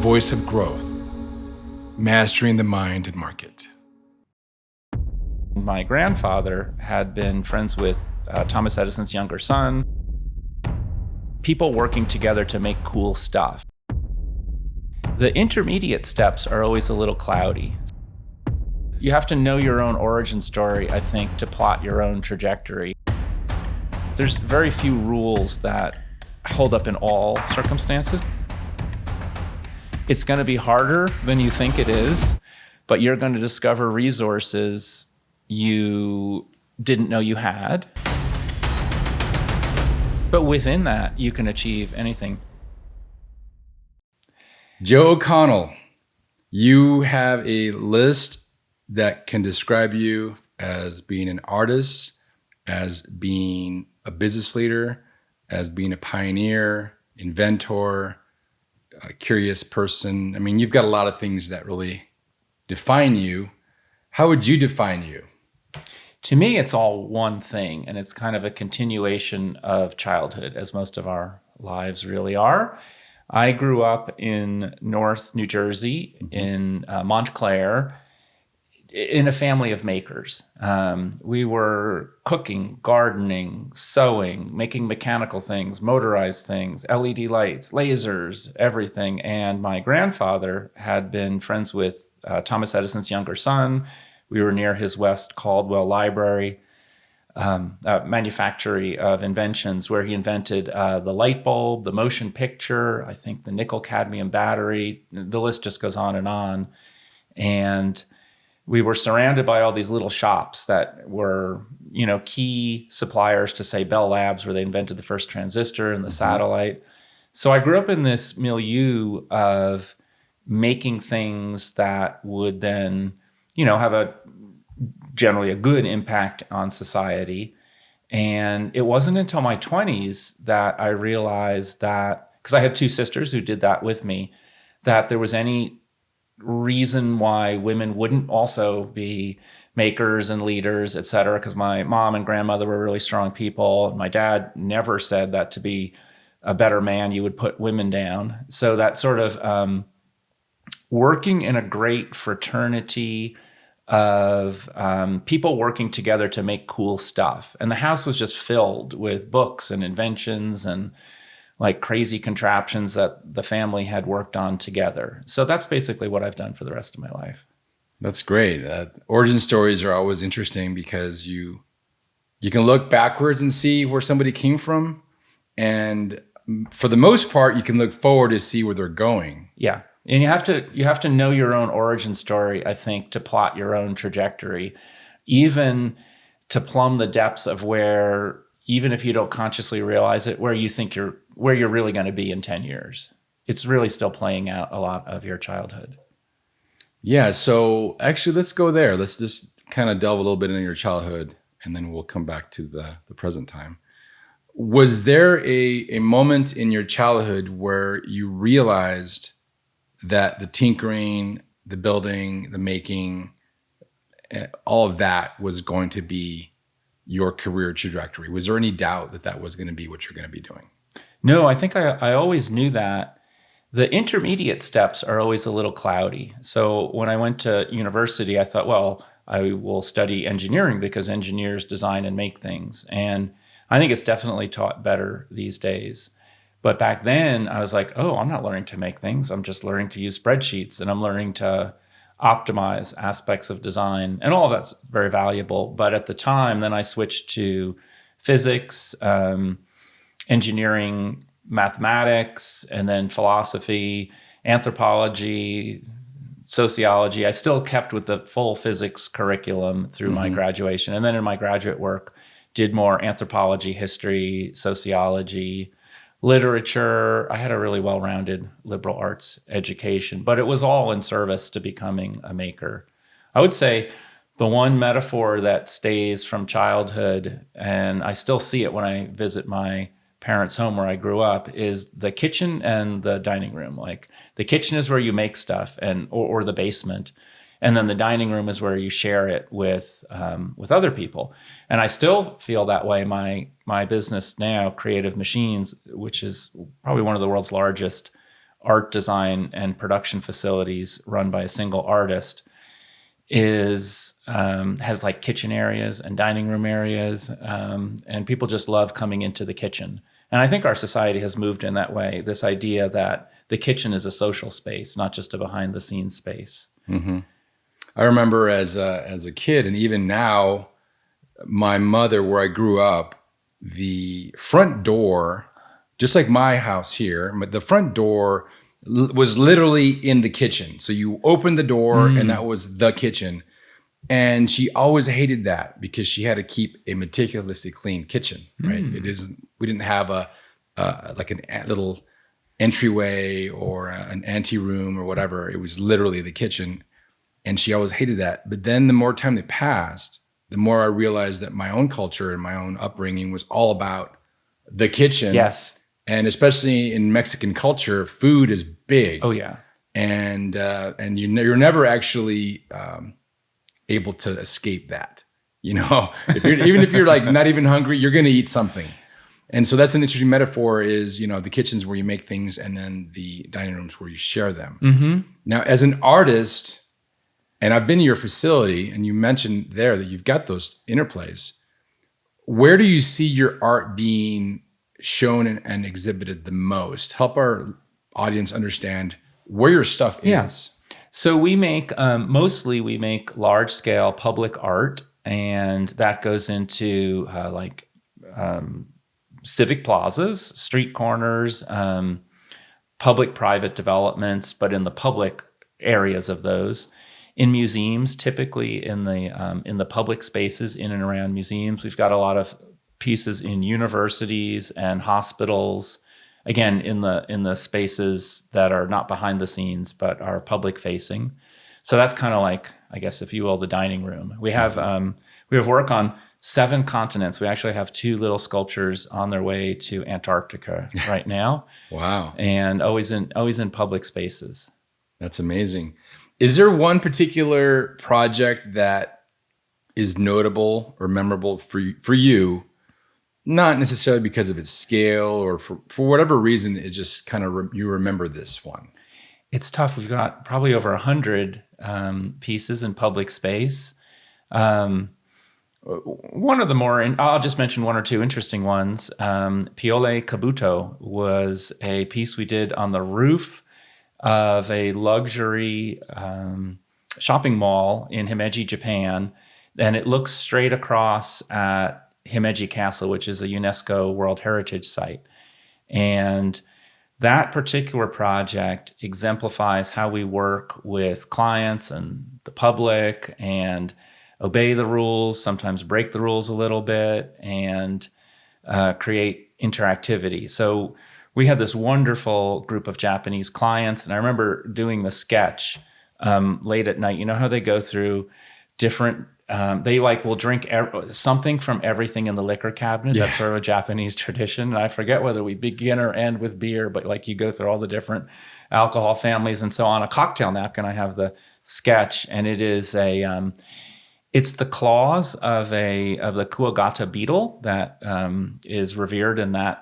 voice of growth, mastering the mind and market. My grandfather had been friends with Thomas Edison's younger son. People working together to make cool stuff. The intermediate steps are always a little cloudy. You have to know your own origin story, I think, to plot your own trajectory. There's very few rules that hold up in all circumstances. It's going to be harder than you think it is, but you're going to discover resources you didn't know you had. But within that, you can achieve anything. Joe O'Connell, you have a list that can describe you as being an artist, as being a business leader, as being a pioneer, inventor, a curious person. I mean, you've got a lot of things that really define you. How would you define you? To me, it's all one thing, and it's kind of a continuation of childhood, as most of our lives really are. I grew up in North New Jersey, in Montclair, in a family of makers. We were cooking, gardening, sewing, making mechanical things, motorized things, LED lights, lasers, everything. And my grandfather had been friends with Thomas Edison's younger son. We were near his West Caldwell Library, manufactory of inventions, where he invented the light bulb, the motion picture, I think the nickel cadmium battery. The list just goes on. And we were surrounded by all these little shops that were, key suppliers to, say, Bell Labs, where they invented the first transistor and the satellite. So I grew up in this milieu of making things that would then, have generally a good impact on society. And it wasn't until my 20s that I realized that, because I had two sisters who did that with me, that there was any reason why women wouldn't also be makers and leaders, et cetera, because my mom and grandmother were really strong people. My dad never said that to be a better man, you would put women down. So that sort of working in a great fraternity of people working together to make cool stuff. And the house was just filled with books and inventions and like crazy contraptions that the family had worked on together. So that's basically what I've done for the rest of my life. That's great. Origin stories are always interesting because you can look backwards and see where somebody came from. And for the most part, you can look forward to see where they're going. Yeah. And you have to know your own origin story, I think, to plot your own trajectory, even to plumb the depths of where, even if you don't consciously realize it, where you think you're really going to be in 10 years. It's really still playing out a lot of your childhood. Yeah. So actually, let's go there. Let's just kind of delve a little bit into your childhood, and then we'll come back to the present time. Was there a moment in your childhood where you realized that the tinkering, the building, the making, all of that was going to be your career trajectory? Was there any doubt that that was going to be what you're going to be doing? No, I think I always knew that. The intermediate steps are always a little cloudy. So when I went to university, I thought, well, I will study engineering because engineers design and make things. And I think it's definitely taught better these days. But back then I was like, oh, I'm not learning to make things. I'm just learning to use spreadsheets, and I'm learning to optimize aspects of design, and all of that's very valuable. But at the time, then I switched to physics, engineering, mathematics, and then philosophy, anthropology, sociology. I still kept with the full physics curriculum through my graduation. And then in my graduate work, did more anthropology, history, sociology, literature. I had a really well-rounded liberal arts education, but it was all in service to becoming a maker. I would say the one metaphor that stays from childhood, and I still see it when I visit my parents' home where I grew up, is the kitchen and the dining room. Like the kitchen is where you make stuff, or the basement. And then the dining room is where you share it with other people. And I still feel that way. My business now, Creative Machines, which is probably one of the world's largest art design and production facilities run by a single artist has like kitchen areas and dining room areas, and people just love coming into the kitchen. And I think our society has moved in that way. This idea that the kitchen is a social space, not just a behind the scenes space. Mm-hmm. I remember as a kid, and even now, my mother, where I grew up, the front door, just like my house here, but the front door was literally in the kitchen. So you opened the door and that was the kitchen. And she always hated that because she had to keep a meticulously clean kitchen, right? We didn't have a like a little entryway or an ante room or whatever. It was literally the kitchen. And she always hated that. But then the more time that passed, the more I realized that my own culture and my own upbringing was all about the kitchen. Yes. And especially in Mexican culture, food is big. Oh yeah. And you're never actually able to escape that. Even if you're like not even hungry, you're going to eat something. And so that's an interesting metaphor is, the kitchen's where you make things and then the dining rooms where you share them. Mm-hmm. Now, as an artist, and I've been to your facility and you mentioned there that you've got those interplays. Where do you see your art being shown and exhibited the most? Help our audience understand where your stuff is. So we make, mostly we make large scale public art, and that goes into civic plazas, street corners, public-private developments, but in the public areas of those. In museums, typically in the public spaces in and around museums. We've got a lot of pieces in universities and hospitals, again, in the spaces that are not behind the scenes, but are public facing. So that's kind of like, I guess, if you will, the dining room. We have work on 7 continents. We actually have 2 little sculptures on their way to Antarctica right now. Wow. And always in public spaces. That's amazing. Is there one particular project that is notable or memorable for you, not necessarily because of its scale or for whatever reason, it just kind of you remember this one? It's tough. We've got probably over 100 pieces in public space. One of the more, and I'll just mention 1 or 2 interesting ones. Piole Kabuto was a piece we did on the roof of a luxury shopping mall in Himeji, Japan. And it looks straight across at Himeji Castle, which is a UNESCO World Heritage Site. And that particular project exemplifies how we work with clients and the public and obey the rules, sometimes break the rules a little bit, and create interactivity. So we had this wonderful group of Japanese clients, and I remember doing the sketch late at night. You know how they go through different, they will drink something from everything in the liquor cabinet. Yeah. That's sort of a Japanese tradition. And I forget whether we begin or end with beer, but you go through all the different alcohol families. And so on a cocktail napkin, I have the sketch, and it is it's the claws of the Kuwagata beetle that is revered in that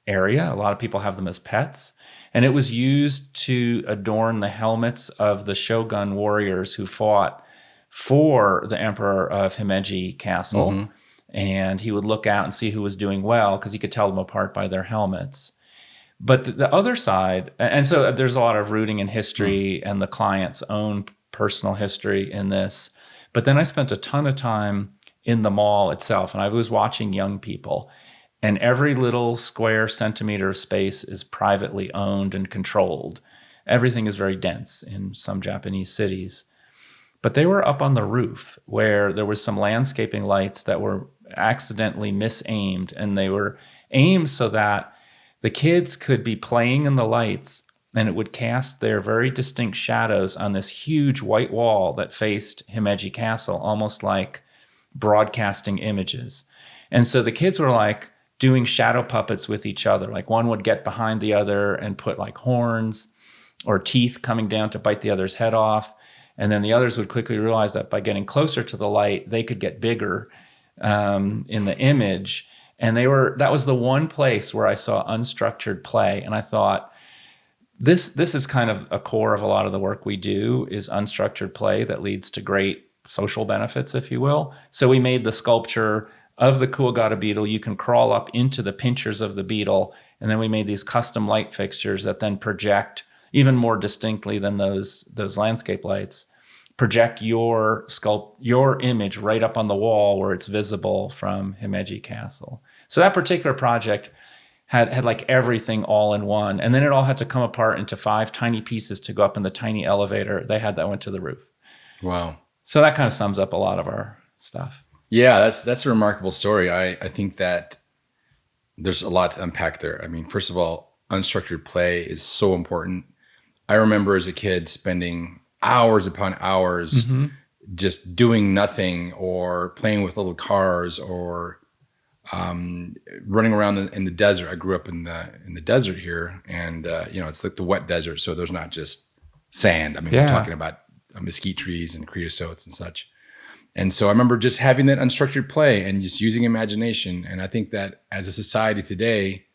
area. A lot of people have them as pets. And it was used to adorn the helmets of the shogun warriors who fought for the emperor of Himeji Castle. Mm-hmm. And he would look out and see who was doing well because he could tell them apart by their helmets. But the other side, and so there's a lot of rooting in history and the client's own personal history in this. But then I spent a ton of time in the mall itself, and I was watching young people. And every little square centimeter of space is privately owned and controlled. Everything is very dense in some Japanese cities. But they were up on the roof where there was some landscaping lights that were accidentally misaimed. And they were aimed so that the kids could be playing in the lights and it would cast their very distinct shadows on this huge white wall that faced Himeji Castle, almost like broadcasting images. And so the kids were doing shadow puppets with each other. One would get behind the other and put horns or teeth coming down to bite the other's head off. And then the others would quickly realize that by getting closer to the light, they could get bigger in the image. And that was the one place where I saw unstructured play. And I thought, this is kind of a core of a lot of the work we do, is unstructured play that leads to great social benefits, if you will. So we made the sculpture of the Kuagata beetle. You can crawl up into the pinchers of the beetle, and then we made these custom light fixtures that then project even more distinctly than those landscape lights, project your image right up on the wall where it's visible from Himeji Castle. So that particular project had like everything all in one. And then it all had to come apart into 5 tiny pieces to go up in the tiny elevator they had that went to the roof. Wow. So that kind of sums up a lot of our stuff. Yeah, that's a remarkable story. I think that there's a lot to unpack there. I mean, first of all, unstructured play is so important. I remember as a kid spending hours upon hours just doing nothing, or playing with little cars, or running around in the desert. I grew up in the desert here, and it's like the wet desert, so there's not just sand. I mean, we're talking about mesquite trees and creosotes and such. And so I remember just having that unstructured play and just using imagination. And I think that as a society today,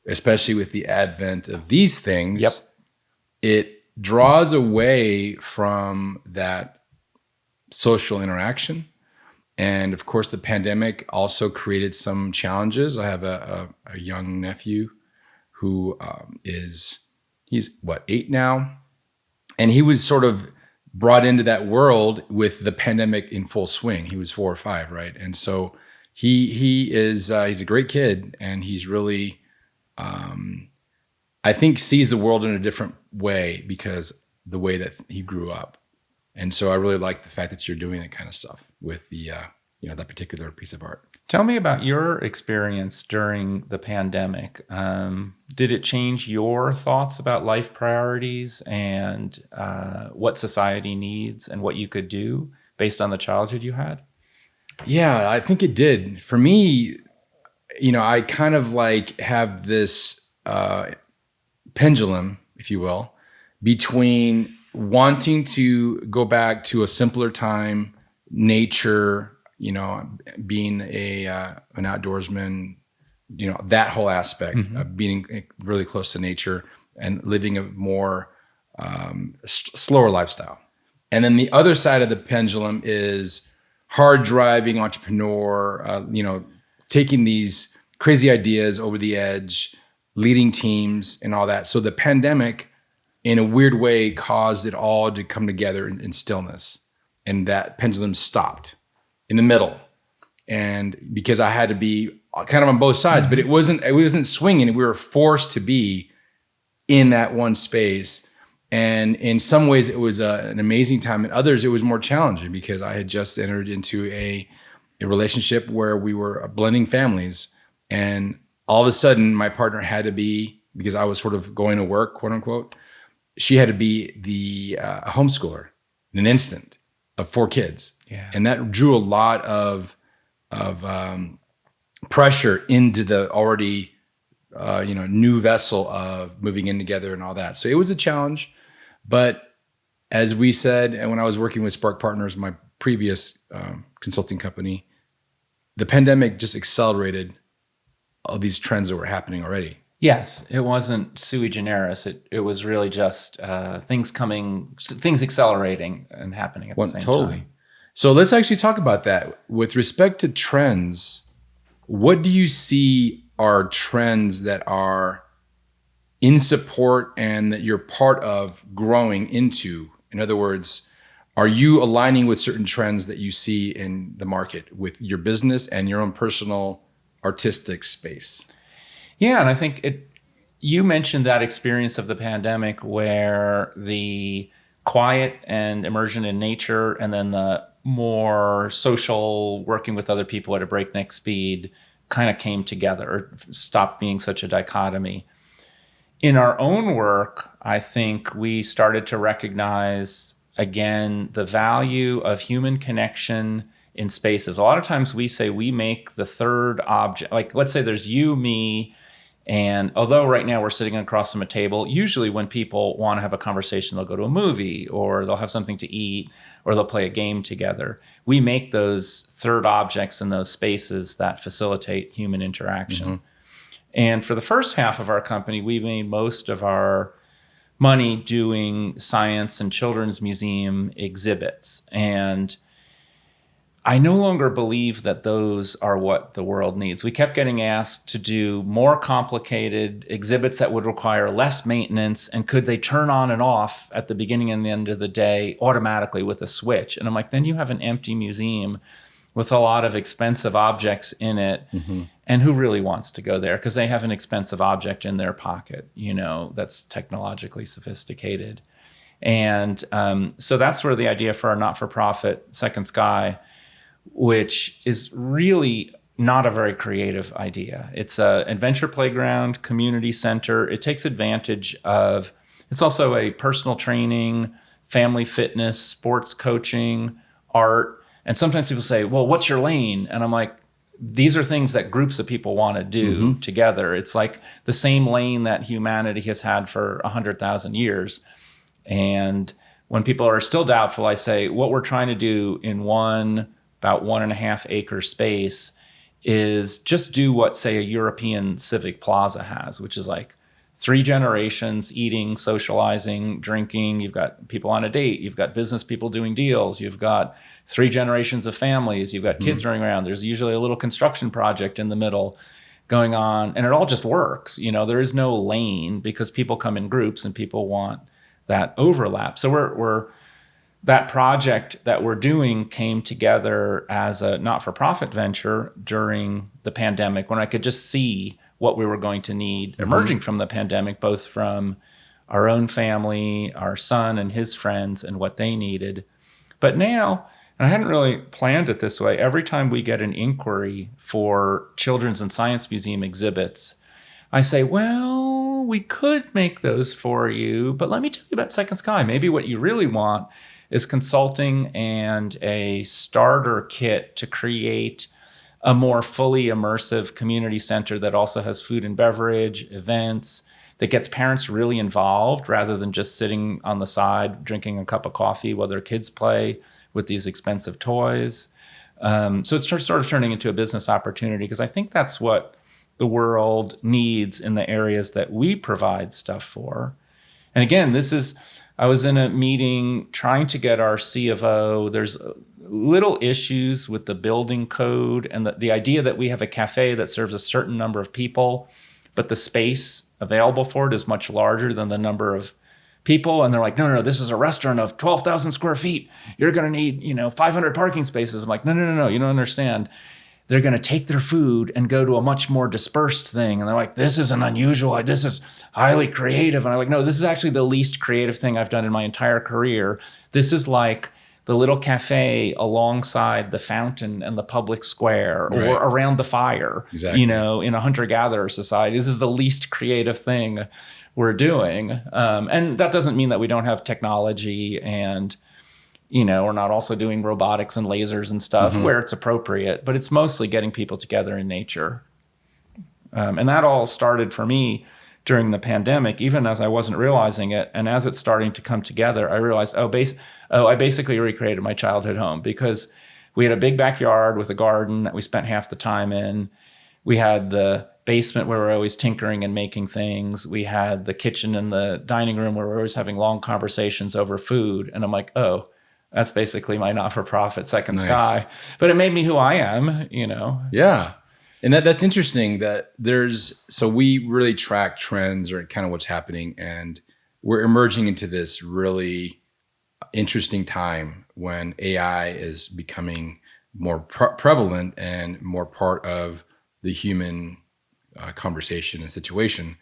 especially with the advent of these things, it draws away from that social interaction. And of course, the pandemic also created some challenges. I have a young nephew who he's 8 now. And he was sort of brought into that world with the pandemic in full swing. He was 4 or 5, right? And so he's a great kid, and he's really, I think, sees the world in a different way because the way that he grew up. And so I really like the fact that you're doing that kind of stuff with the that particular piece of art. Tell me about your experience during the pandemic. Did it change your thoughts about life priorities and what society needs and what you could do based on the childhood you had? Yeah, I think it did. For me, I kind of like have this pendulum, if you will, between wanting to go back to a simpler time, nature, being an outdoorsman, that whole aspect of being really close to nature and living a more slower lifestyle. And then the other side of the pendulum is hard driving entrepreneur, taking these crazy ideas over the edge, leading teams and all that. So the pandemic, in a weird way, caused it all to come together in stillness. And that pendulum stopped in the middle. And because I had to be kind of on both sides, but it wasn't swinging. We were forced to be in that one space. And in some ways it was an amazing time. In others, it was more challenging because I had just entered into a relationship where we were blending families. And all of a sudden my partner had to be, because I was sort of going to work, quote unquote, she had to be the homeschooler in an instant of 4 kids. Yeah. And that drew a lot of pressure into the already new vessel of moving in together and all that. So it was a challenge. But as we said, and when I was working with Spark Partners, my previous consulting company, the pandemic just accelerated all these trends that were happening already. Yes, it wasn't sui generis. It was really just things accelerating and happening at the same time. So let's actually talk about that. With respect to trends, what do you see are trends that are in support and that you're part of growing into? In other words, are you aligning with certain trends that you see in the market with your business and your own personal artistic space? Yeah, and I think you mentioned that experience of the pandemic where the quiet and immersion in nature and then the more social working with other people at a breakneck speed kind of came together, or stopped being such a dichotomy. In our own work, I think we started to recognize, again, the value of human connection in spaces. A lot of times we say we make the third object, like let's say there's you, me, and although right now we're sitting across from a table, usually when people want to have a conversation, they'll go to a movie or they'll have something to eat or they'll play a game together. We make those third objects in those spaces that facilitate human interaction. And for the first half of our company, we made most of our money doing science and children's museum exhibits. And I no longer believe that those are what the world needs. We kept getting asked to do more complicated exhibits that would require less maintenance. And could they turn on and off at the beginning and the end of the day automatically with a switch? And I'm like, then you have an empty museum with a lot of expensive objects in it. Mm-hmm. And who really wants to go there? Because they have an expensive object in their pocket, that's technologically sophisticated. And so that's sort of the idea for our not-for-profit Second Sky, which is really not a very creative idea. It's an adventure playground, community center. It takes advantage of, it's also a personal training, family fitness, sports coaching, art. And sometimes people say, well, what's your lane? And I'm like, these are things that groups of people want to do together. It's like the same lane that humanity has had for 100,000 years. And when people are still doubtful, I say, what we're trying to do in about 1.5 acre space is just do what, say, a European civic plaza has, which is like 3 generations eating, socializing, drinking. You've got people on a date. You've got business people doing deals. You've got 3 generations of families. You've got kids running around. There's usually a little construction project in the middle going on, and it all just works. There is no lane because people come in groups and people want that overlap. So we're that project that we're doing came together as a not-for-profit venture during the pandemic, when I could just see what we were going to need emerging from the pandemic, both from our own family, our son and his friends, and what they needed. But now, and I hadn't really planned it this way, every time we get an inquiry for children's and science museum exhibits, I say, well, we could make those for you, but let me tell you about Second Sky. Maybe what you really want is consulting and a starter kit to create a more fully immersive community center that also has food and beverage, events, that gets parents really involved rather than just sitting on the side drinking a cup of coffee while their kids play with these expensive toys. So it's sort of turning into a business opportunity, because I think that's what the world needs in the areas that we provide stuff for. And again, I was in a meeting trying to get our C of O. There's little issues with the building code and the idea that we have a cafe that serves a certain number of people, but the space available for it is much larger than the number of people. And they're like, no, this is a restaurant of 12,000 square feet. You're going to need, 500 parking spaces. I'm like, no, you don't understand. They're going to take their food and go to a much more dispersed thing. And they're like, this isn't unusual. This is highly creative. And I'm like, no, this is actually the least creative thing I've done in my entire career. This is like the little cafe alongside the fountain and the public square, or around the fire, exactly. In a hunter-gatherer society. This is the least creative thing we're doing. And that doesn't mean that we don't have technology and we're not also doing robotics and lasers and stuff where it's appropriate, but it's mostly getting people together in nature. And that all started for me during the pandemic, even as I wasn't realizing it. And as it's starting to come together, I realized, I basically recreated my childhood home, because we had a big backyard with a garden that we spent half the time in. We had the basement where we're always tinkering and making things. We had the kitchen and the dining room where we're always having long conversations over food. And I'm like, that's basically my not-for-profit Second Sky. But it made me who I am, Yeah. And that's interesting that so we really track trends or kind of what's happening, and we're emerging into this really interesting time when AI is becoming more prevalent and more part of the human conversation and situation.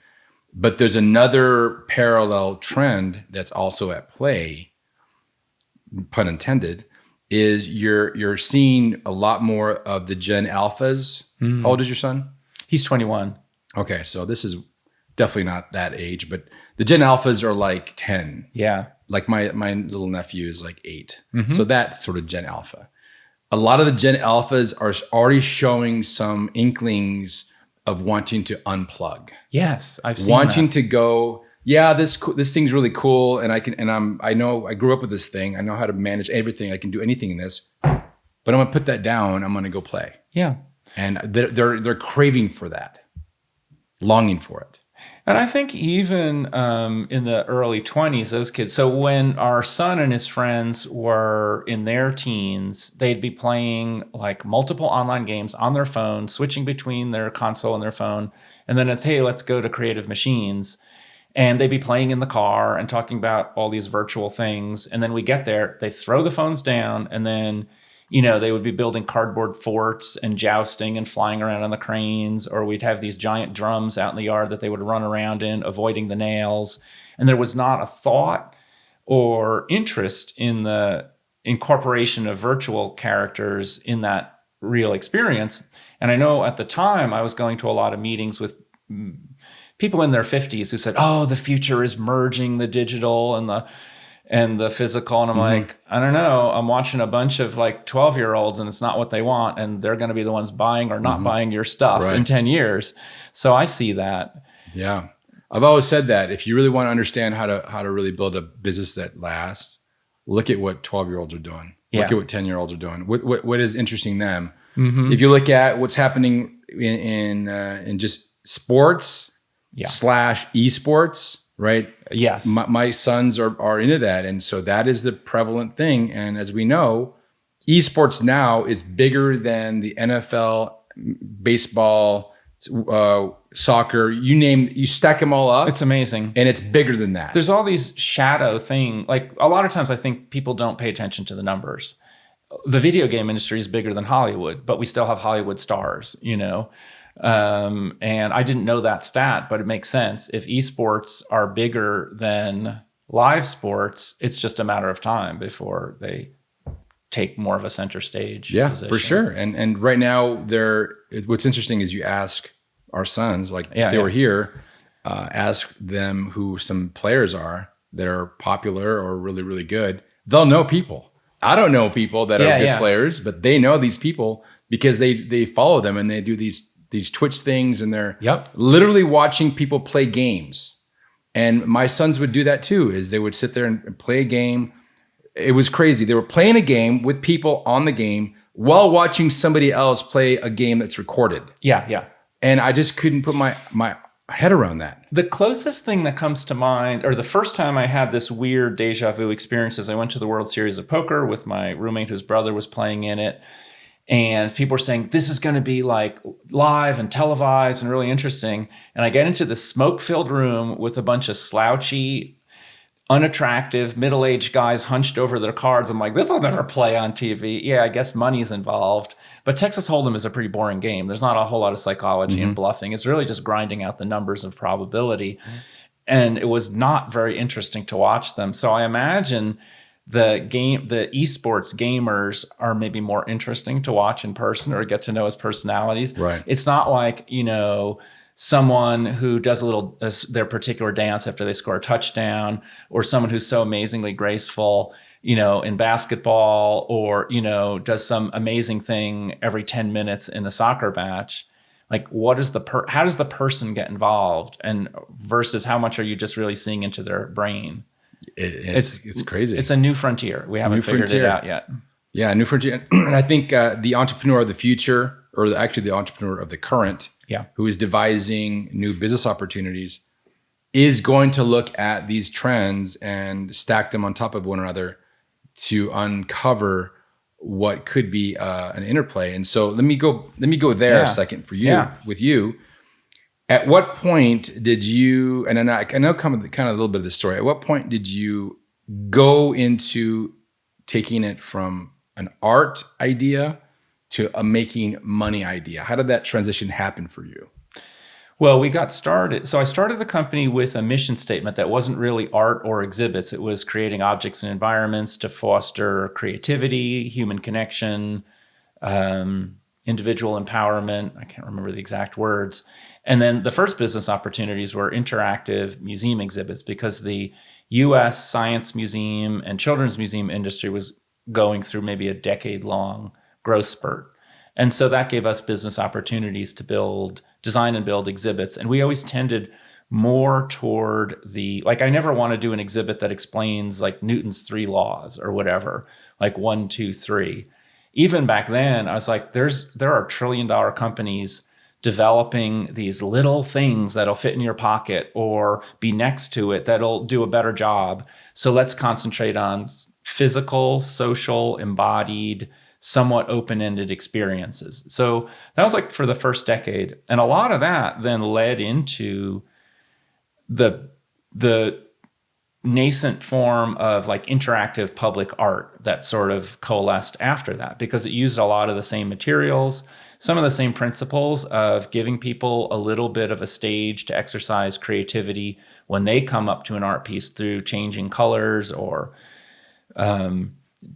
But there's another parallel trend that's also at play, pun intended, is you're seeing a lot more of the Gen Alphas. How old is your son? He's 21. Okay, so this is definitely not that age, but the Gen Alphas are like 10. Yeah. Like my little nephew is like 8. So that's sort of Gen Alpha. A lot of the Gen Alphas are already showing some inklings of wanting to unplug. Yes, I've seen wanting that. to go, yeah, this thing's really cool, and I know I grew up with this thing. I know how to manage everything. I can do anything in this, but I'm gonna put that down. I'm gonna go play. Yeah, and they're craving for that, longing for it. And I think even in the early 20s, those kids, so when our son and his friends were in their teens, they'd be playing like multiple online games on their phone, switching between their console and their phone. And then it's, hey, let's go to Creative Machines. And they'd be playing in the car and talking about all these virtual things. And then we get there, they throw the phones down, and then, they would be building cardboard forts and jousting and flying around on the cranes, or we'd have these giant drums out in the yard that they would run around in, avoiding the nails. And there was not a thought or interest in the incorporation of virtual characters in that real experience. And I know at the time I was going to a lot of meetings with people in their 50s who said, "Oh, the future is merging the digital and the physical." And I'm like, I don't know. I'm watching a bunch of like 12-year-olds, and it's not what they want, and they're going to be the ones buying or not buying your stuff in 10 years. So I see that. Yeah. I've always said that if you really want to understand how to really build a business that lasts, look at what 12-year-olds are doing. Look at what 10-year-olds are doing. What is interesting them? If you look at what's happening in just sports / esports, right? Yes. My sons are into that. And so that is the prevalent thing. And as we know, esports now is bigger than the NFL, baseball, soccer, you stack them all up. It's amazing. And it's bigger than that. There's all these shadow things. Like a lot of times I think people don't pay attention to the numbers. The video game industry is bigger than Hollywood, but we still have Hollywood stars, and I didn't know that stat, but it makes sense. If esports are bigger than live sports, it's just a matter of time before they take more of a center stage position. For sure. And right now, what's interesting is you ask our sons, like they were here, ask them who some players are that are popular or really, really good. They'll know people. I don't know people that are good players, but they know these people because they follow them and they do these Twitch things, and they're literally watching people play games. And my sons would do that too, is they would sit there and play a game. It was crazy. They were playing a game with people on the game while watching somebody else play a game that's recorded. Yeah. And I just couldn't put my head around that. The closest thing that comes to mind, or the first time I had this weird deja vu experience, is I went to the World Series of Poker with my roommate whose brother was playing in it. And people were saying, this is going to be like live and televised and really interesting. And I get into this smoke-filled room with a bunch of slouchy, unattractive, middle-aged guys hunched over their cards. I'm like, this will never play on TV. Yeah, I guess money's involved. But Texas Hold'em is a pretty boring game. There's not a whole lot of psychology and bluffing. It's really just grinding out the numbers of probability. And it was not very interesting to watch them. So I imagine the esports gamers are maybe more interesting to watch in person or get to know as personalities. Right. It's not like, someone who does their particular dance after they score a touchdown, or someone who's so amazingly graceful, in basketball, or, does some amazing thing every 10 minutes in a soccer match. Like, how does the person get involved, and versus how much are you just really seeing into their brain? It's crazy. It's a new frontier. We haven't figured it out yet. Yeah, new frontier. And I think the entrepreneur of the future, or actually the entrepreneur of the current, who is devising new business opportunities, is going to look at these trends and stack them on top of one another to uncover what could be an interplay. And so let me go there a second for you with you. At what point did you, and I know kind of a little bit of the story, at what point did you go into taking it from an art idea to a making money idea? How did that transition happen for you? Well, we got started. So I started the company with a mission statement that wasn't really art or exhibits. It was creating objects and environments to foster creativity, human connection, individual empowerment. I can't remember the exact words. And then the first business opportunities were interactive museum exhibits, because the U.S. Science Museum and Children's Museum industry was going through maybe a decade-long growth spurt. And so that gave us business opportunities to design and build exhibits. And we always tended more toward I never want to do an exhibit that explains like Newton's 3 laws or whatever, like 1, 2, 3. Even back then, I was like, there are $1 trillion companies developing these little things that'll fit in your pocket or be next to it that'll do a better job. So let's concentrate on physical, social, embodied, somewhat open-ended experiences. So that was like for the first decade. And a lot of that then led into the nascent form of like interactive public art that sort of coalesced after that, because it used a lot of the same materials, some of the same principles of giving people a little bit of a stage to exercise creativity when they come up to an art piece through changing colors or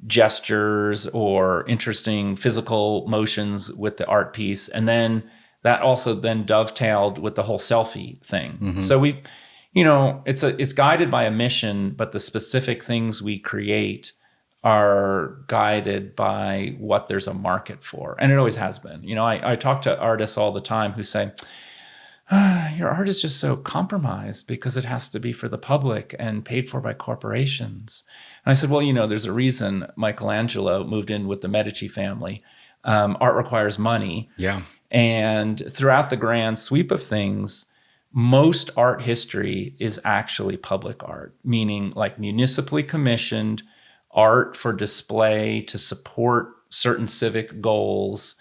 gestures or interesting physical motions with the art piece. And then that also then dovetailed with the whole selfie thing. So we, it's guided by a mission, but the specific things we create are guided by what there's a market for. And it always has been. I talk to artists all the time who say, your art is just so compromised because it has to be for the public and paid for by corporations. And I said, well, there's a reason Michelangelo moved in with the Medici family. Art requires money. Yeah. And throughout the grand sweep of things, most art history is actually public art, meaning like municipally commissioned art for display to support certain civic goals,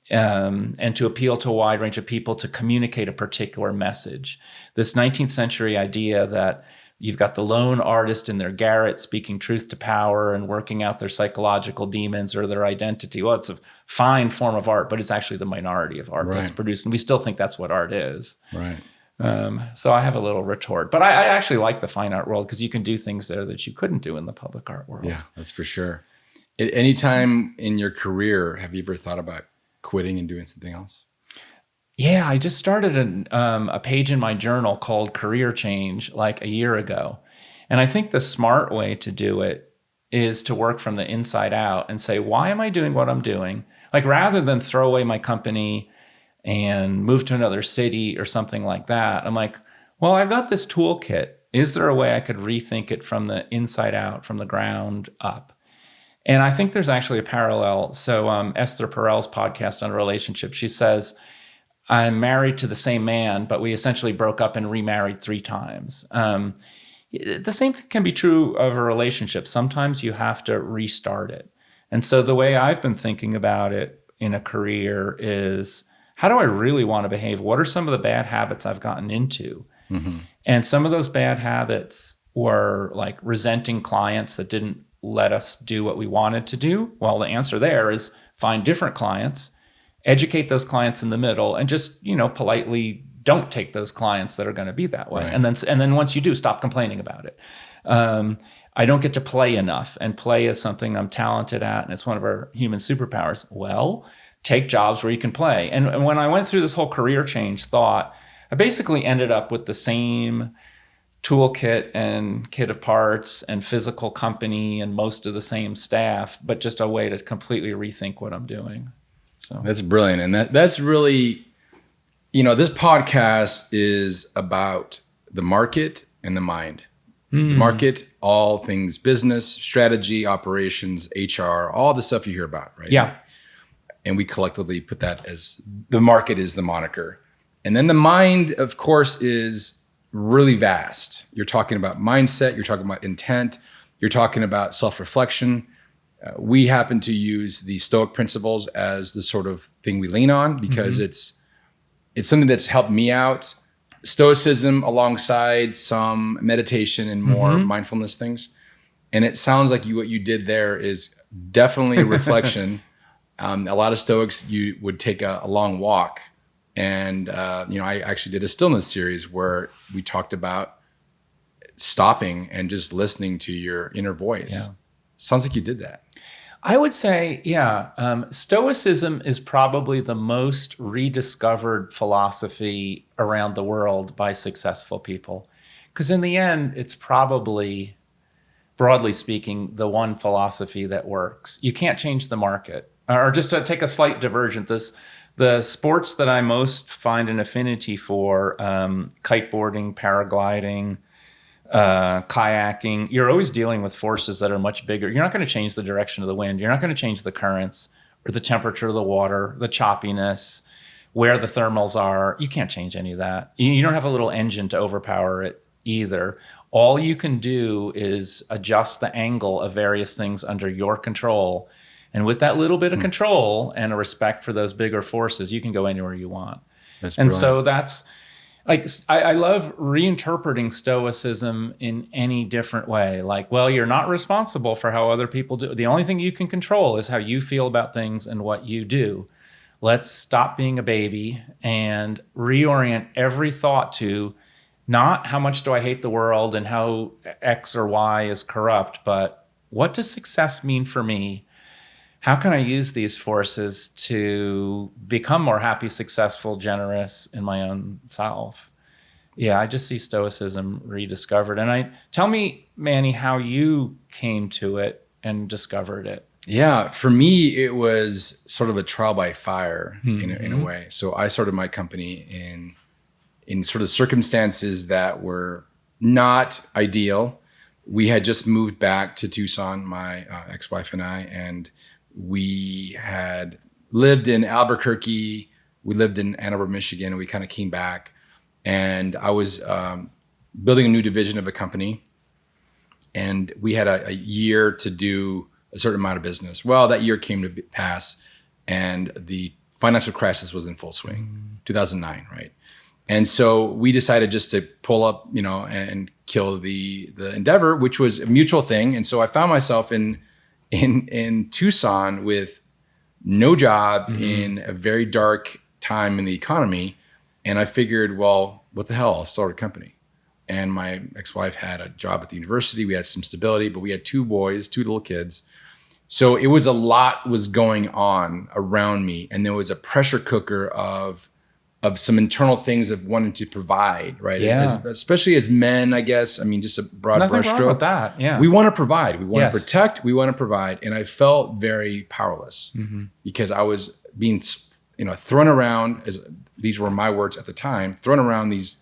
and to appeal to a wide range of people to communicate a particular message. This 19th century idea that you've got the lone artist in their garret speaking truth to power and working out their psychological demons or their identity. Well, it's a fine form of art, but it's actually the minority of art that's produced. And we still think that's what art is. Right. So I have a little retort, but I actually like the fine art world because you can do things there that you couldn't do in the public art world. Yeah, that's for sure. At any time in your career, have you ever thought about quitting and doing something else? Yeah, I just started a page in my journal called Career Change like a year ago. And I think the smart way to do it is to work from the inside out and say, why am I doing what I'm doing? Like rather than throw away my company and move to another city or something like that, I'm like, well, I've got this toolkit. Is there a way I could rethink it from the inside out, from the ground up? And I think there's actually a parallel. So Esther Perel's podcast on relationships, she says, I'm married to the same man, but we essentially broke up and remarried 3 times. The same thing can be true of a relationship. Sometimes you have to restart it. And so the way I've been thinking about it in a career is, how do I really want to behave? What are some of the bad habits I've gotten into? Mm-hmm. And some of those bad habits were like resenting clients that didn't let us do what we wanted to do. Well, the answer there is find different clients, educate those clients in the middle, and just, politely don't take those clients that are going to be that way. Right. And then once you do, stop complaining about it. I don't get to play enough, and play is something I'm talented at, and it's one of our human superpowers. Well, take jobs where you can play. And when I went through this whole career change thought, I basically ended up with the same toolkit and kit of parts and physical company and most of the same staff, but just a way to completely rethink what I'm doing. So that's brilliant. And that's really, this podcast is about the market and the mind. The market, all things business, strategy, operations, HR, all the stuff you hear about, right? Yeah. And we collectively put that as the market is the moniker. And then the mind, of course, is really vast. You're talking about mindset, you're talking about intent, you're talking about self-reflection. We happen to use the Stoic principles as the sort of thing we lean on because it's something that's helped me out. Stoicism alongside some meditation and more mindfulness things. And it sounds like what you did there is definitely a reflection. A lot of Stoics, you would take a long walk. And, I actually did a stillness series where we talked about stopping and just listening to your inner voice. Yeah. Sounds like you did that. I would say, yeah. Stoicism is probably the most rediscovered philosophy around the world by successful people. Because in the end, it's probably, broadly speaking, the one philosophy that works. You can't change the market. Or just to take a slight divergent, the sports that I most find an affinity for, kiteboarding, paragliding, kayaking, you're always dealing with forces that are much bigger. You're not going to change the direction of the wind. You're not going to change the currents or the temperature of the water, the choppiness. where the thermals are. You can't change any of that. You don't have a little engine to overpower it either. All you can do is adjust the angle of various things under your control. And with that little bit of control and a respect for those bigger forces, you can go anywhere you want. That's And brilliant. so that's like, I love reinterpreting Stoicism in any different way. Like, well, you're not responsible for how other people do. The only thing you can control is how you feel about things and what you do. Let's stop being a baby and reorient every thought to not how much do I hate the world and how X or Y is corrupt, but what does success mean for me? How can I use these forces to become more happy, successful, generous in my own self? Yeah, I just see Stoicism rediscovered. And tell me, Manny, how you came to it and discovered it. Yeah, for me, it was sort of a trial by fire in a way. So I started my company in sort of circumstances that were not ideal. We had just moved back to Tucson, my ex-wife and I, and we had lived in Albuquerque. We lived in Ann Arbor, Michigan. We kind of came back, and I was building a new division of a company, and we had a year to do a certain amount of business. Well, that year came to pass, and the financial crisis was in full swing, 2009, right? And so we decided just to pull up, and kill the endeavor, which was a mutual thing. And so I found myself in Tucson with no job in a very dark time in the economy. And I figured, well, what the hell? I'll start a company. And my ex-wife had a job at the university. We had some stability, but we had two boys, two little kids. So it was a lot was going on around me. And there was a pressure cooker of some internal things of wanting to provide, right? Yeah. Especially as men, I guess. I mean, just a broad Nothing brushstroke. wrong with that. Yeah. We want to provide. We want to Yes. protect. We want to provide. And I felt very powerless because I was being, thrown around, as these were my words at the time, thrown around these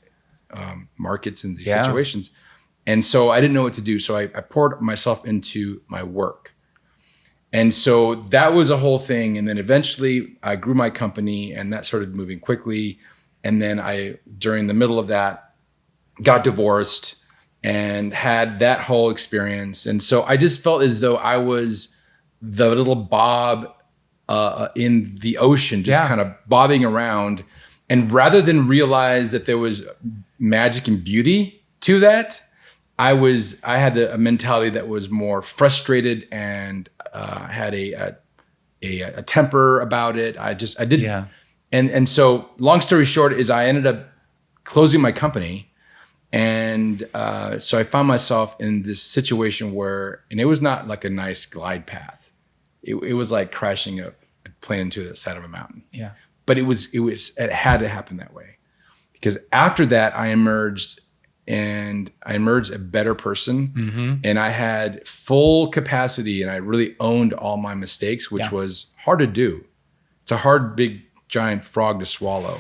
markets and these situations. And so I didn't know what to do. So I poured myself into my work. And so that was a whole thing. And then eventually I grew my company, and that started moving quickly. And then during the middle of that, got divorced and had that whole experience. And so I just felt as though I was the little bob in the ocean, just kind of bobbing around. And rather than realize that there was magic and beauty to that, I had a mentality that was more frustrated and had a temper about it. I didn't. Yeah. And so long story short is I ended up closing my company. And so I found myself in this situation and it was not like a nice glide path. It was like crashing a plane into the side of a mountain. Yeah. But it had to happen that way, because after that I emerged a better person, and I had full capacity, and I really owned all my mistakes, which was hard to do. It's a hard, big, giant frog to swallow,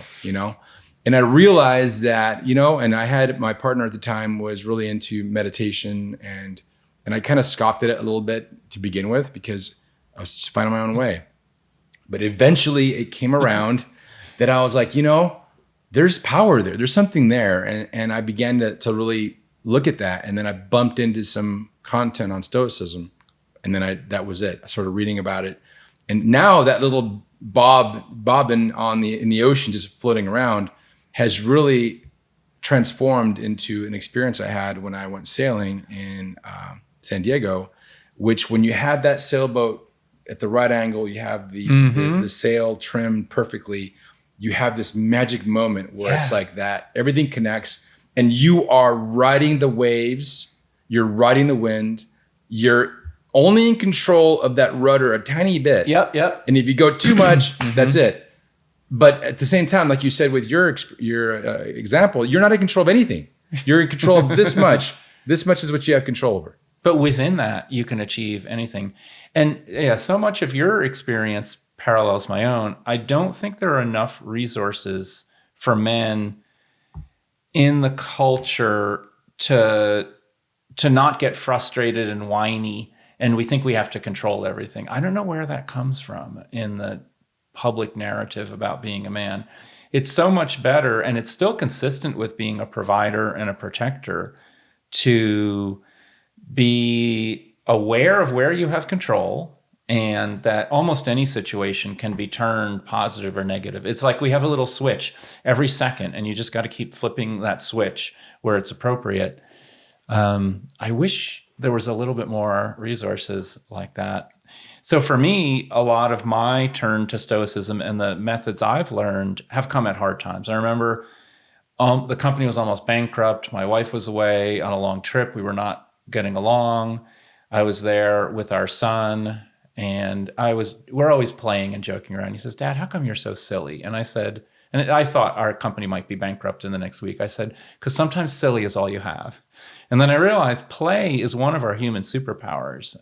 And I realized that, and I had my partner at the time was really into meditation, and I kind of scoffed at it a little bit to begin with because I was just finding my own way. But eventually it came around that I was like, there's power there. There's something there. And I began to really look at that. And then I bumped into some content on Stoicism. And then that was it. I started reading about it. And now that little bobbin in the ocean, just floating around, has really transformed into an experience I had when I went sailing in San Diego, which when you had that sailboat at the right angle, you have the sail trimmed perfectly. You have this magic moment where it's like that. Everything connects, and you are riding the waves. You're riding the wind. You're only in control of that rudder a tiny bit. Yep. And if you go too much, that's it. But at the same time, like you said with your example, you're not in control of anything. You're in control of this much. This much is what you have control over. But within that, you can achieve anything. And so much of your experience parallels my own. I don't think there are enough resources for men in the culture to not get frustrated and whiny. And we think we have to control everything. I don't know where that comes from in the public narrative about being a man. It's so much better, and it's still consistent with being a provider and a protector, to be aware of where you have control and that almost any situation can be turned positive or negative. It's like we have a little switch every second, and you just got to keep flipping that switch where it's appropriate. I wish there was a little bit more resources like that. So for me, a lot of my turn to Stoicism and the methods I've learned have come at hard times. I remember the company was almost bankrupt. My wife was away on a long trip. We were not getting along. I was there with our son, and we're always playing and joking around. He says, "Dad, how come you're so silly?" And I said, and I thought our company might be bankrupt in the next week. I said, "Because sometimes silly is all you have." And then I realized play is one of our human superpowers.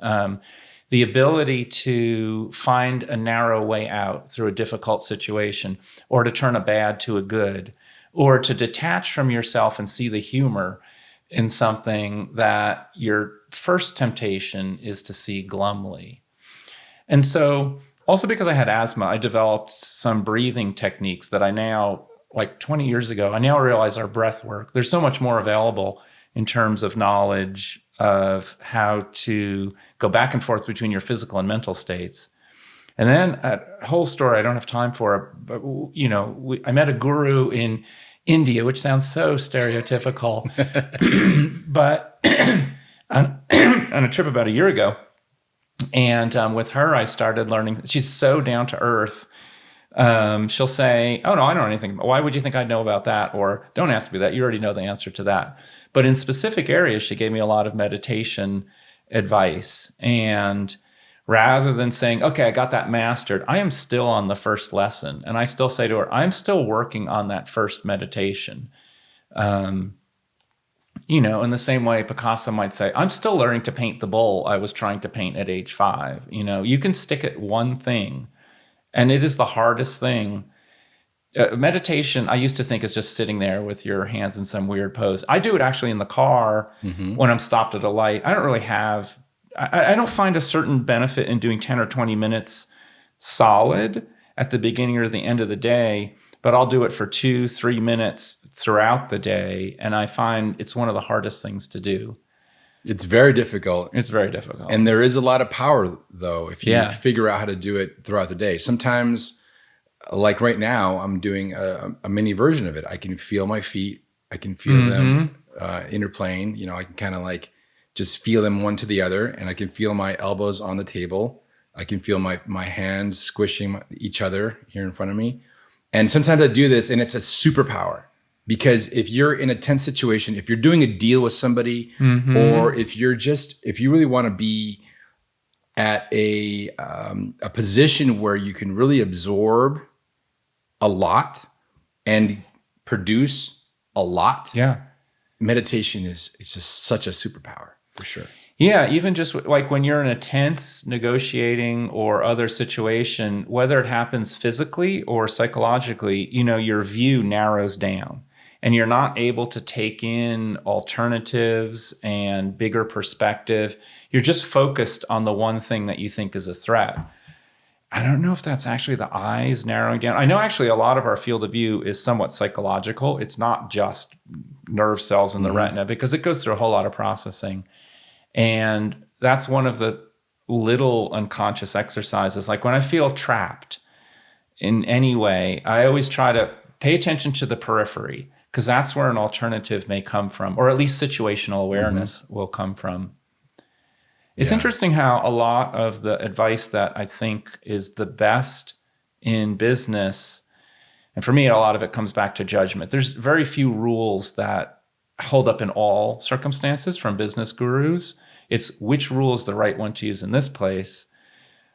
The ability to find a narrow way out through a difficult situation, or to turn a bad to a good, or to detach from yourself and see the humor in something that your first temptation is to see glumly. And so, also because I had asthma, I developed some breathing techniques that I now, like 20 years ago, I now realize are breath work. There's so much more available in terms of knowledge of how to go back and forth between your physical and mental states. And then a whole story I don't have time for, but I met a guru in India, which sounds so stereotypical, but on a trip about a year ago. And with her, I started learning. She's so down to earth. She'll say, "Oh, no, I don't know anything. Why would you think I'd know about that?" Or, "Don't ask me that. You already know the answer to that." But in specific areas, she gave me a lot of meditation advice. And rather than saying, "Okay, I got that mastered," I am still on the first lesson. And I still say to her, "I'm still working on that first meditation." In the same way Picasso might say, "I'm still learning to paint the bowl I was trying to paint at age 5. You can stick at one thing, and it is the hardest thing. Meditation, I used to think, is just sitting there with your hands in some weird pose. I do it actually in the car when I'm stopped at a light. I don't find a certain benefit in doing 10 or 20 minutes solid at the beginning or the end of the day, but I'll do it for 2-3 minutes throughout the day. And I find it's one of the hardest things to do. It's very difficult. It's very difficult. And there is a lot of power, though, if you figure out how to do it throughout the day. Sometimes, like right now, I'm doing a mini version of it. I can feel my feet. I can feel them interplaying. I can kind of like just feel them one to the other. And I can feel my elbows on the table. I can feel my hands squishing each other here in front of me. And sometimes I do this, and it's a superpower. Because if you're in a tense situation, if you're doing a deal with somebody, or if you really want to be at a position where you can really absorb a lot and produce a lot, meditation is just such a superpower for sure. Yeah, even just like when you're in a tense negotiating or other situation, whether it happens physically or psychologically, your view narrows down. And you're not able to take in alternatives and bigger perspective. You're just focused on the one thing that you think is a threat. I don't know if that's actually the eyes narrowing down. I know actually a lot of our field of view is somewhat psychological. It's not just nerve cells in the retina, because it goes through a whole lot of processing. And that's one of the little unconscious exercises. Like when I feel trapped in any way, I always try to pay attention to the periphery, because that's where an alternative may come from, or at least situational awareness will come from. It's interesting how a lot of the advice that I think is the best in business, and for me, a lot of it comes back to judgment. There's very few rules that hold up in all circumstances from business gurus. It's which rule is the right one to use in this place.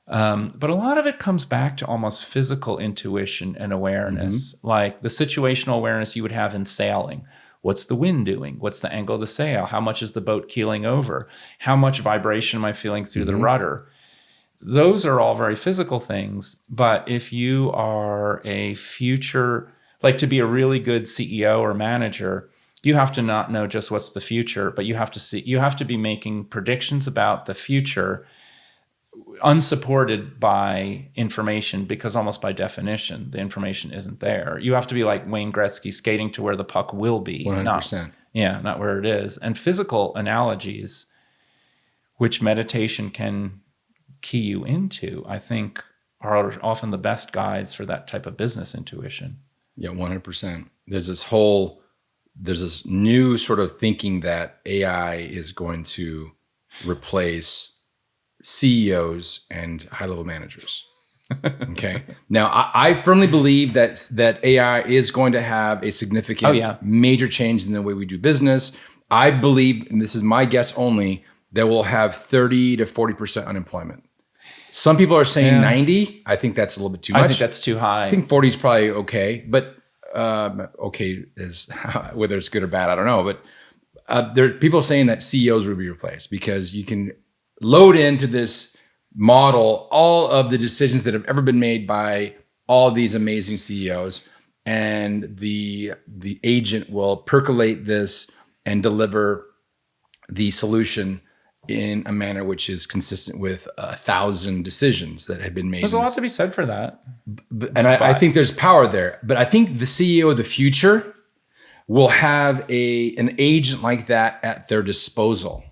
But a lot of it comes back to almost physical intuition and awareness, like the situational awareness you would have in sailing. What's the wind doing? What's the angle of the sail? How much is the boat keeling over? How much vibration am I feeling through the rudder? Those are all very physical things. But if you are a future, like to be a really good CEO or manager, you have to not know just what's the future, but you have to be making predictions about the future unsupported by information, because almost by definition, the information isn't there. You have to be like Wayne Gretzky, skating to where the puck will be, 100%. not where it is. And physical analogies, which meditation can key you into, I think are often the best guides for that type of business intuition. Yeah, 100%. There's this new sort of thinking that AI is going to replace CEOs and high-level managers. Okay. Now, I firmly believe that AI is going to have a significant, major change in the way we do business. I believe, and this is my guess only, that we'll have 30 to 40% unemployment. Some people are saying 90. I think that's a little bit too much. I think that's too high. I think 40 is probably okay, but okay is whether it's good or bad, I don't know. But there are people saying that CEOs will be replaced because you can load into this model all of the decisions that have ever been made by all these amazing CEOs, and the agent will percolate this and deliver the solution in a manner which is consistent with 1,000 decisions that had been made. There's a lot to be said for that. I think there's power there. But I think the CEO of the future will have an agent like that at their disposal,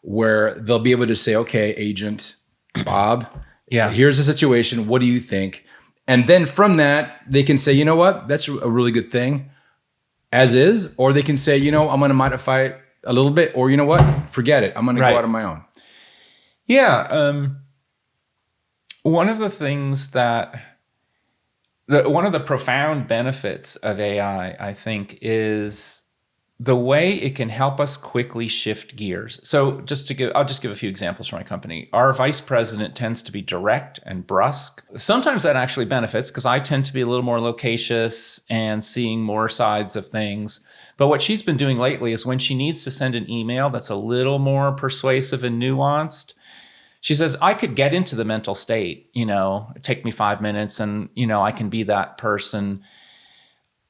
where they'll be able to say, okay, agent Bob, here's the situation. What do you think? And then from that, they can say, you know what? That's a really good thing as is. Or they can say, you know, I'm going to modify it a little bit, or you know what? Forget it. I'm going to go out on my own. Yeah. One of the things one of the profound benefits of AI, I think, is the way it can help us quickly shift gears. So I'll just give a few examples from my company. Our vice president tends to be direct and brusque. Sometimes that actually benefits because I tend to be a little more loquacious and seeing more sides of things. But what she's been doing lately is when she needs to send an email that's a little more persuasive and nuanced, she says, I could get into the mental state, take me 5 minutes and, I can be that person.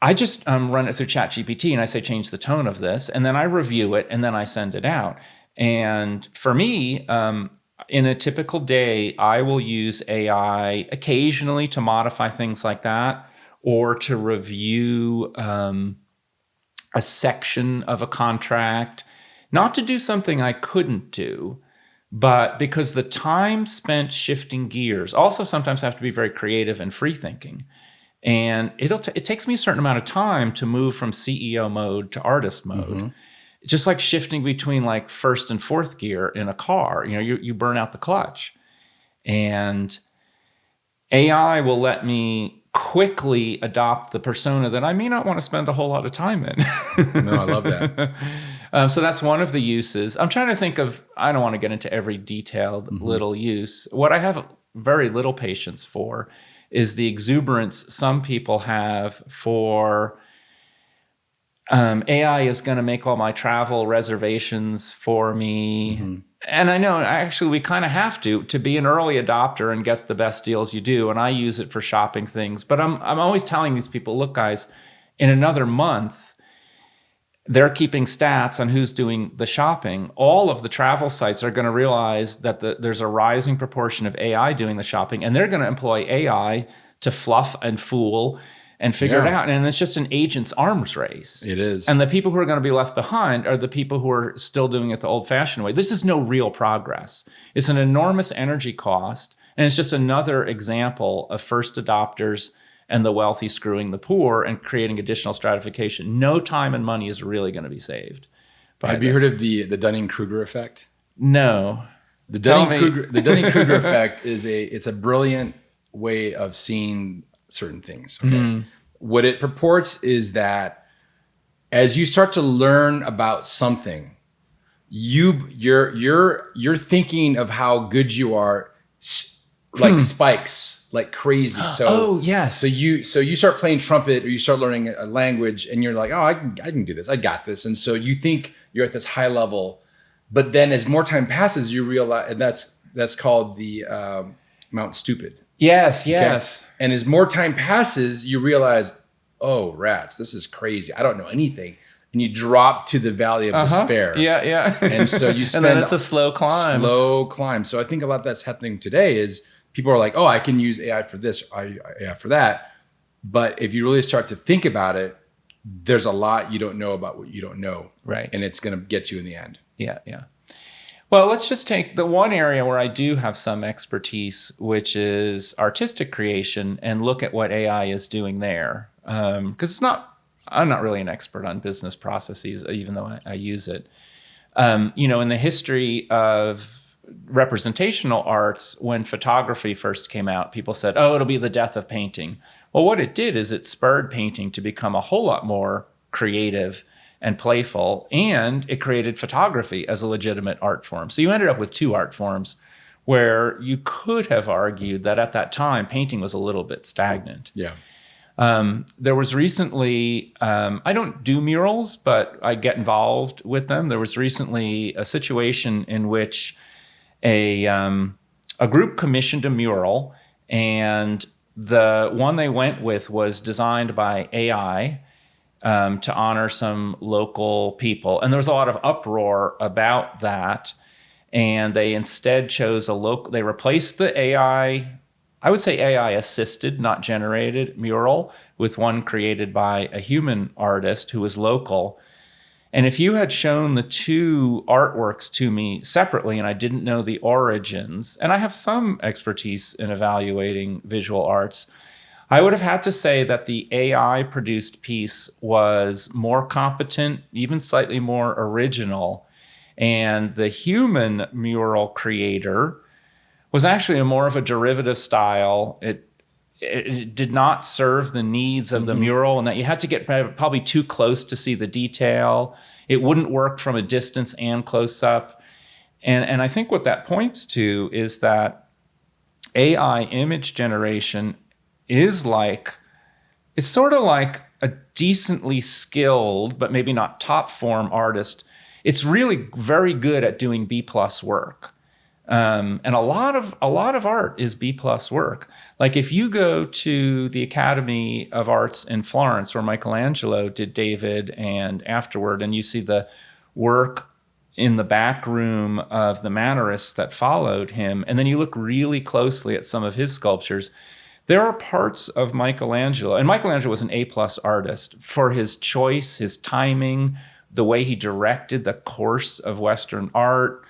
I just run it through ChatGPT and I say, change the tone of this. And then I review it and then I send it out. And for me, in a typical day, I will use AI occasionally to modify things like that, or to review a section of a contract, not to do something I couldn't do, but because the time spent shifting gears, also sometimes I have to be very creative and free thinking. And it takes me a certain amount of time to move from CEO mode to artist mode. Mm-hmm. Just like shifting between like first and fourth gear in a car, you burn out the clutch. And AI will let me quickly adopt the persona that I may not want to spend a whole lot of time in. No, I love that. So that's one of the uses. I'm trying to think of, I don't want to get into every detailed little use. What I have very little patience for is the exuberance some people have for AI is going to make all my travel reservations for me. Mm-hmm. And I know actually we kind of have to be an early adopter and get the best deals you do. And I use it for shopping things. But I'm always telling these people, look, guys, in another month, they're keeping stats on who's doing the shopping. All of the travel sites are going to realize that there's a rising proportion of AI doing the shopping, and they're going to employ AI to fluff and fool and figure it out. And it's just an agent's arms race. It is. And the people who are going to be left behind are the people who are still doing it the old-fashioned way. This is no real progress. It's an enormous energy cost, and it's just another example of first adopters and the wealthy screwing the poor and creating additional stratification. No time and money is really going to be saved. Have you heard of the Dunning-Kruger effect? No. The Dunning-Kruger effect is a brilliant way of seeing certain things. Okay? Mm-hmm. What it purports is that as you start to learn about something, you're thinking of how good you are, like spikes. Like crazy. So So you start playing trumpet, or you start learning a language, and you're like, oh, I can do this. I got this. And so you think you're at this high level, but then as more time passes, you realize, and that's called the Mount Stupid. Yes. Okay? And as more time passes, you realize, oh, rats, this is crazy. I don't know anything. and you drop to the valley of despair. Yeah. And so you spend and then it's a slow climb. So I think a lot that's happening today is people are like, oh, I can use AI for this, AI for that. But if you really start to think about it, there's a lot you don't know about what you don't know. Right. And it's going to get you in the end. Yeah. Well, let's just take the one area where I do have some expertise, which is artistic creation, and look at what AI is doing there. Because I'm not really an expert on business processes, even though I use it. In the history of representational arts, when photography first came out, people said, oh, it'll be the death of painting. Well, what it did is it spurred painting to become a whole lot more creative and playful, and it created photography as a legitimate art form. So you ended up with two art forms where you could have argued that at that time, painting was a little bit stagnant. Yeah. There was recently, I don't do murals, but I get involved with them. There was recently a situation in which a group commissioned a mural, and the one they went with was designed by AI to honor some local people. And there was a lot of uproar about that. And they instead chose they replaced the AI, I would say AI assisted, not generated mural, with one created by a human artist who was local. And if you had shown the two artworks to me separately and I didn't know the origins, and I have some expertise in evaluating visual arts, I would have had to say that the AI produced piece was more competent, even slightly more original. And the human mural creator was actually more of a derivative style. It did not serve the needs of the mural, and that you had to get probably too close to see the detail. It wouldn't work from a distance and close up. And I think what that points to is that AI image generation is sort of like a decently skilled, but maybe not top form artist. It's really very good at doing B+ work. And a lot of art is B+ work. Like if you go to the Academy of Arts in Florence, where Michelangelo did David and Afterward, and you see the work in the back room of the Mannerists that followed him, and then you look really closely at some of his sculptures, there are parts of Michelangelo, and Michelangelo was an A+ artist for his choice, his timing, the way he directed the course of Western art,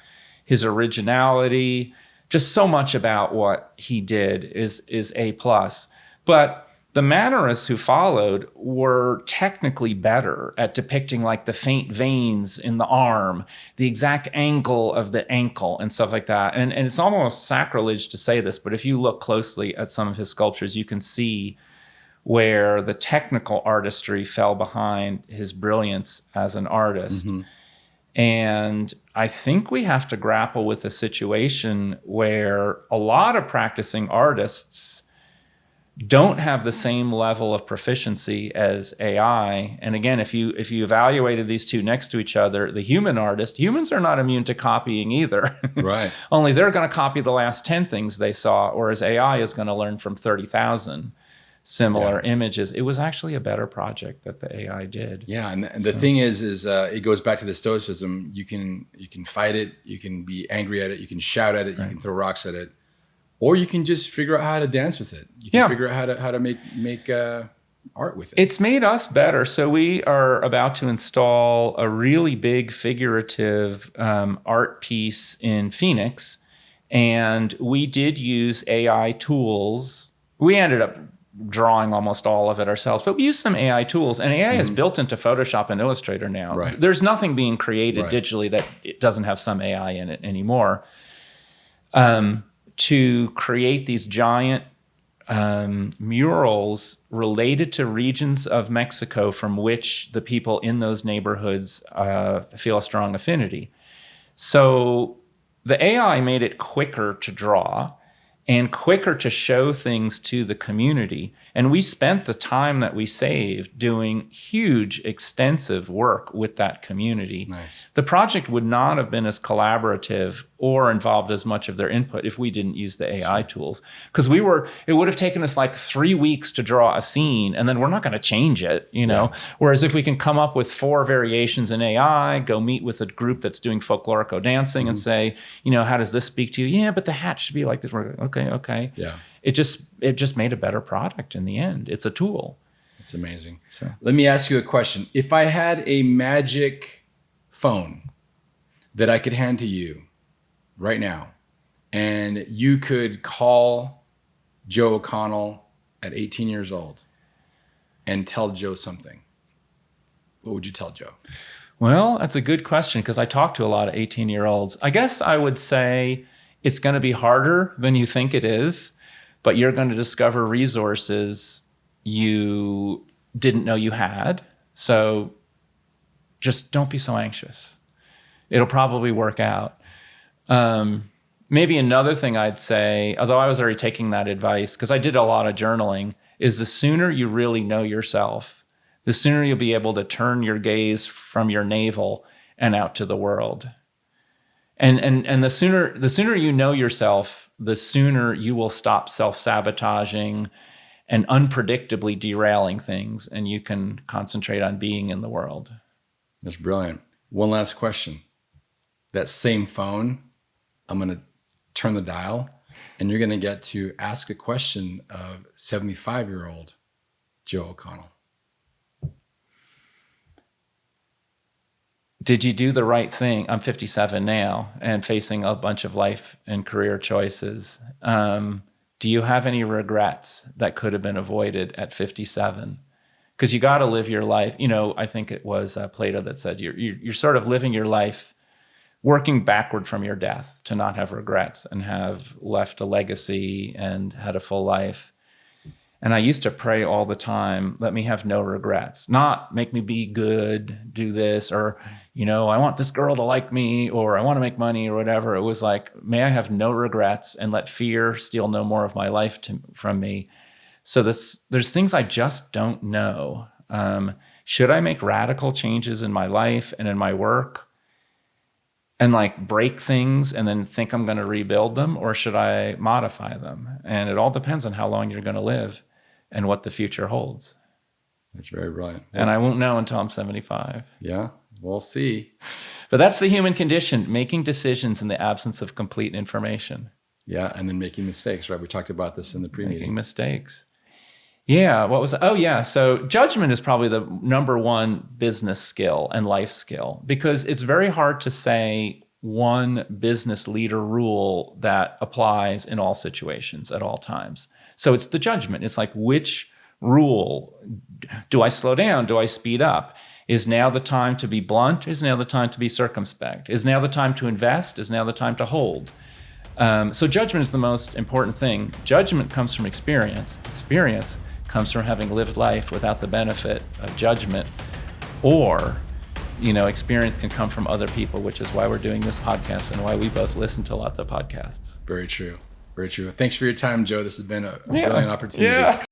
his originality, just so much about what he did is A+. But the Mannerists who followed were technically better at depicting like the faint veins in the arm, the exact angle of the ankle and stuff like that. And it's almost sacrilege to say this, but if you look closely at some of his sculptures, you can see where the technical artistry fell behind his brilliance as an artist. Mm-hmm. And I think we have to grapple with a situation where a lot of practicing artists don't have the same level of proficiency as AI. And again, if you evaluated these two next to each other, the human artist, humans are not immune to copying either. Right. Only they're going to copy the last 10 things they saw, whereas AI is going to learn from 30,000 similar images. It was actually a better project that the AI did. Yeah, and the thing is it goes back to the Stoicism. You can fight it, you can be angry at it, you can shout at it, you can throw rocks at it, or you can just figure out how to dance with it. You can figure out how to make art with it. It's made us better. So we are about to install a really big figurative art piece in Phoenix, and we did use AI tools. We ended up drawing almost all of it ourselves, but we use some AI tools, and AI is built into Photoshop and Illustrator now. Right. There's nothing being created digitally that it doesn't have some AI in it anymore. To create these giant murals related to regions of Mexico from which the people in those neighborhoods feel a strong affinity. So the AI made it quicker to draw and quicker to show things to the community. And we spent the time that we saved doing huge, extensive work with that community. Nice. The project would not have been as collaborative or involved as much of their input if we didn't use the AI tools. Because it would have taken us like 3 weeks to draw a scene, and then we're not going to change it, you know? Yeah. Whereas if we can come up with 4 variations in AI, go meet with a group that's doing folklorico dancing and say, you know, how does this speak to you? Yeah, but the hat should be like this. We're okay. Yeah. It just made a better product in the end. It's a tool. It's amazing. So let me ask you a question. If I had a magic phone that I could hand to you right now, and you could call Joe O'Connell at 18 years old and tell Joe something, what would you tell Joe? Well, that's a good question, because I talk to a lot of 18-year-olds. I guess I would say it's going to be harder than you think it is, but you're going to discover resources you didn't know you had. So just don't be so anxious. It'll probably work out. Maybe another thing I'd say, although I was already taking that advice, because I did a lot of journaling, is the sooner you really know yourself, the sooner you'll be able to turn your gaze from your navel and out to the world. And the sooner you know yourself, the sooner you will stop self-sabotaging and unpredictably derailing things, and you can concentrate on being in the world. That's brilliant. One last question. That same phone, I'm going to turn the dial, and you're going to get to ask a question of 75-year-old Joe O'Connell. Did you do the right thing? I'm 57 now and facing a bunch of life and career choices. Do you have any regrets that could have been avoided at 57? Because you got to live your life. You know, I think it was Plato that said you're sort of living your life working backward from your death to not have regrets and have left a legacy and had a full life. And I used to pray all the time, let me have no regrets, not make me be good, do this, or, you know, I want this girl to like me, or I want to make money or whatever. It was like, may I have no regrets and let fear steal no more of my life from me. So there's things I just don't know. Should I make radical changes in my life and in my work and like break things and then think I'm going to rebuild them, or should I modify them? And it all depends on how long you're going to live and what the future holds. That's very brilliant. And I won't know until I'm 75. Yeah, we'll see. But that's the human condition, making decisions in the absence of complete information. Yeah, and then making mistakes, right? We talked about this in the pre-meeting. Making mistakes. Yeah, what was it? Oh, yeah. So judgment is probably the number one business skill and life skill, because it's very hard to say one business leader rule that applies in all situations at all times. So it's the judgment. It's like, which rule? Do I slow down? Do I speed up? Is now the time to be blunt? Is now the time to be circumspect? Is now the time to invest? Is now the time to hold? So judgment is the most important thing. Judgment comes from experience. Experience comes from having lived life without the benefit of judgment. Or, you know, experience can come from other people, which is why we're doing this podcast and why we both listen to lots of podcasts. Very true. Very true. Thanks for your time, Joe. This has been a brilliant opportunity. Yeah.